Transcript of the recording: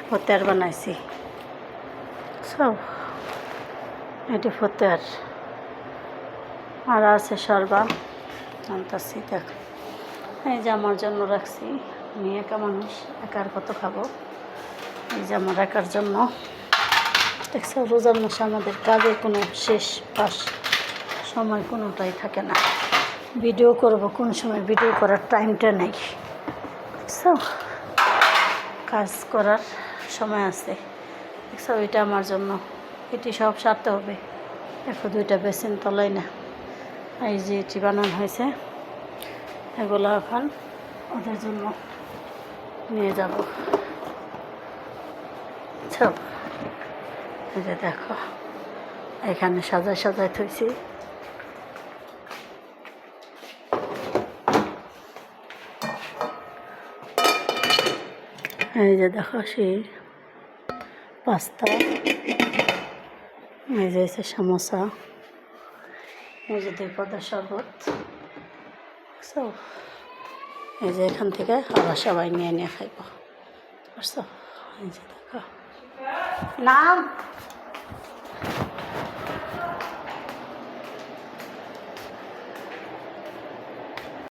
ফতেয়ার বানাইছি সব, এটি ফতেয়ার আর আছে সরবা আনতাছি। দেখ এই যে আমার জন্য রাখছি, আমি একা মানুষ, একার কত খাবো, এই যে আমার একার জন্য। দেখছো রোজার মাসে আমাদের কাজের কোনো শেষ পাস সময় কোনোটাই থাকে না। ভিডিও করব কোন সময়, ভিডিও করার টাইমটা নেই। দেখছো কাজ করার সময় আছে। দেখছো এটা আমার জন্য, এটি সব সারতে হবে। দেখো 2টা বেসিন তলাই না, এই যে এটি বানানো হয়েছে, এগুলো এখন ওদের জন্য নিয়ে যাব সব। এই যে দেখো এখানে সাজায় সাজায় থইছি। এই যে দেখো সেই পাস্তা, এই যে সমোসা, এই যে 2 পদের শরবত সব। এই যে এখান থেকে আবার সবাই নিয়ে নিয়ে খাইব, বুঝছো? এই যে দেখো নাম